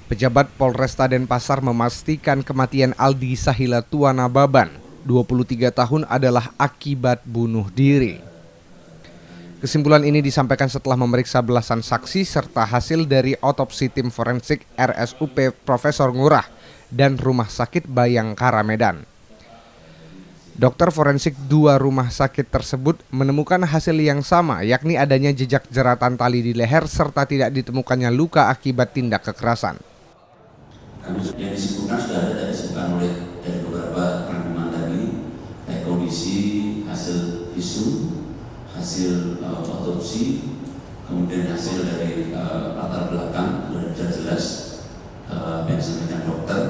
Pejabat Polresta Denpasar memastikan kematian Aldi Sahila Tuana Baban, 23 tahun adalah akibat bunuh diri. Kesimpulan ini disampaikan setelah memeriksa belasan saksi serta hasil dari otopsi tim forensik RSUP Profesor Ngurah dan Rumah Sakit Bayangkara Medan. Dokter forensik dua rumah sakit tersebut menemukan hasil yang sama, yakni adanya jejak jeratan tali di leher serta tidak ditemukannya luka akibat tindak kekerasan. Yang disebutkan sudah ada disebutkan oleh dari beberapa rangkuman tadi, baik kondisi hasil visum, hasil otopsi, kemudian hasil dari latar belakang sudah jelas yang disampaikan dokter,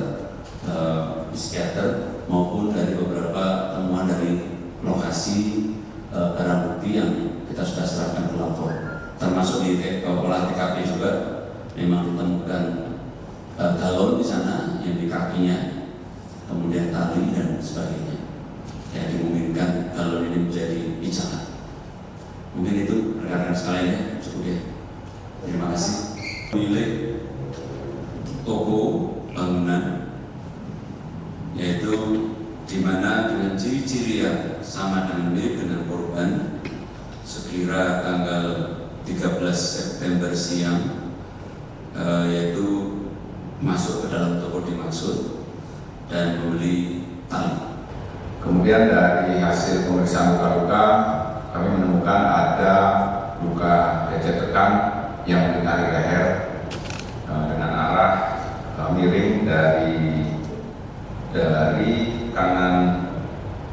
psikiater, maupun dari beberapa temuan dari lokasi barang bukti yang kita sudah serahkan ke lapor, termasuk di olah TKP juga memang ditemukan galon di sana yang di kakinya, kemudian tali dan sebagainya yang dimungkinkan galon ini menjadi pijakan. Mungkin itu rekan-rekan sekalian ya, cukup ya. Terima kasih. Milik toko bangunan, yaitu di mana dengan ciri-ciri yang sama dengan mirip dengan korban, sekira tanggal 13 September siang, yaitu masuk ke dalam toko dimaksud dan membeli tali. Kemudian dari hasil pemeriksaan luka-luka, kami menemukan ada luka lecet tekan yang melingkari leher dengan arah miring dari kanan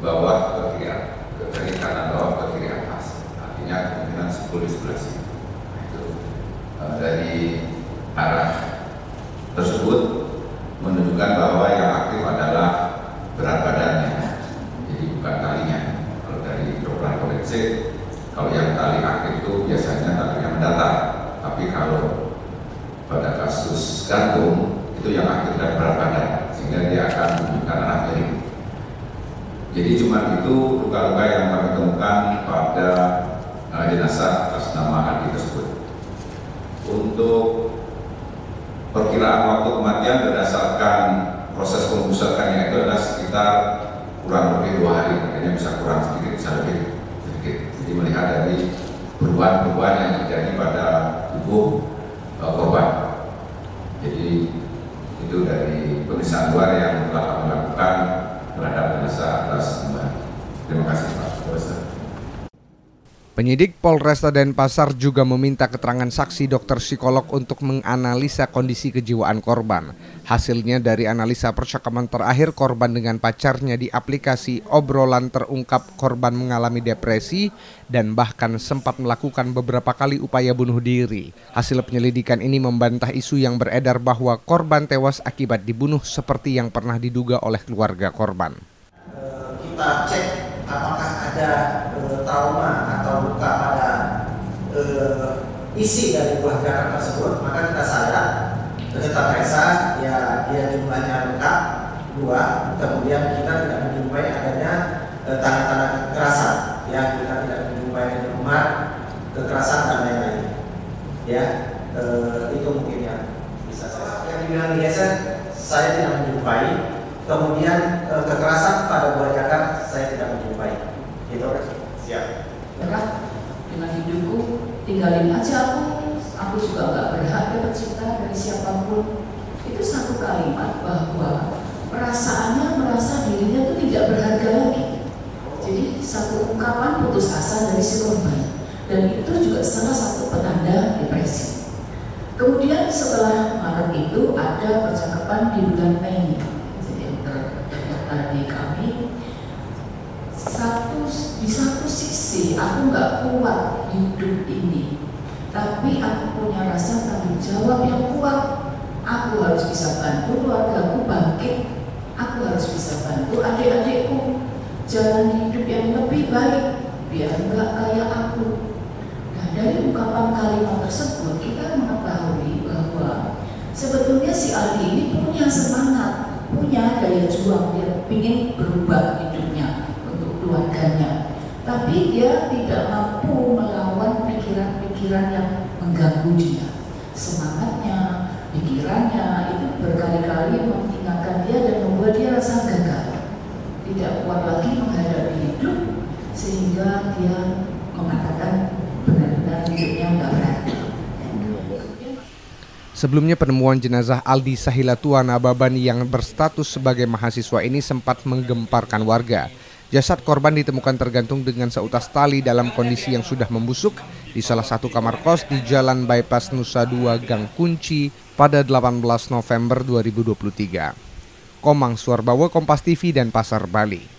bawah ke kiri, dari kanan bawah ke kiri atas. Artinya kemungkinan simpul di sebelah sini. Itu dari arah tersebut menunjukkan bahwa yang aktif adalah berat badannya, jadi bukan talinya. Kalau dari kedokteran forensik, kalau yang tali aktif itu biasanya talinya mendatar, tapi kalau pada kasus gantung itu yang aktif dari berat badan, sehingga dia akan menunjukkan arah miring. Jadi cuma itu luka-luka yang kami temukan pada jenazah atas nama Aldi tersebut. Untuk perkiraan waktu kematian berdasarkan proses pembusukannya itu adalah sekitar kurang lebih 2 hari, makanya bisa kurang sedikit, bisa lebih sedikit. Jadi melihat dari perubahan-perubahan yang terjadi pada tubuh korban. Jadi itu dari pemeriksaan luar yang telah kami lakukan terhadap jenazah atas nama. Terima kasih Pak Profesor. Penyidik Polresta Denpasar juga meminta keterangan saksi dokter psikolog untuk menganalisa kondisi kejiwaan korban. Hasilnya dari analisa percakapan terakhir korban dengan pacarnya di aplikasi obrolan terungkap korban mengalami depresi dan bahkan sempat melakukan beberapa kali upaya bunuh diri. Hasil penyelidikan ini membantah isu yang beredar bahwa korban tewas akibat dibunuh seperti yang pernah diduga oleh keluarga korban. Kita cek apakah ada trauma atau luka pada isi dari buah jarak tersebut, maka kita sadar kita periksa ya dia jumlahnya lengkap 2, kemudian kita tidak menjumpai adanya tanda-tanda kekerasan, ya kita tidak menjumpai demam, kekerasan dan lain-lain, ya itu mungkin yang bisa saya. Yang dibilang geser saya tidak menjumpai, kemudian kekerasan pada buah jarak saya tidak menjumpai. Itu siap. Berat dengan hidupku, tinggalin aja aku juga nggak berhak dapat cinta dari siapapun. Itu satu kalimat bahwa perasaannya merasa dirinya itu tidak berharga lagi. Jadi satu ungkapan putus asa dari si korban, dan itu juga salah satu petanda depresi. Kemudian setelah Maret itu ada percakapan di bulan Mei. Jadi tadi kami di satu sisi aku nggak kuat hidup ini, tapi aku punya rasa tanggung jawab yang kuat. Aku harus bisa bantu keluargaku bangkit, aku harus bisa bantu adik-adikku jalan hidup yang lebih baik biar nggak kayak aku. Nah, dari ungkapan kalimat tersebut kita mengetahui bahwa sebetulnya si Aldi ini punya semangat, punya daya juang, dia ingin berubah hidupnya untuk keluarganya, tapi dia tidak mampu melawan pikiran-pikiran yang mengganggu dia. Semangatnya, pikirannya itu sehingga dia mengatakan benar-benar hidupnya nggak berarti. Sebelumnya penemuan jenazah Aldi Sahila Tuana Baban yang berstatus sebagai mahasiswa ini sempat menggemparkan warga. Jasad korban ditemukan tergantung dengan seutas tali dalam kondisi yang sudah membusuk di salah satu kamar kos di Jalan Bypass Nusa Dua Gang Kunci pada 18 November 2023. Komang Suarbawa, Kompas TV, dan Pasar Bali.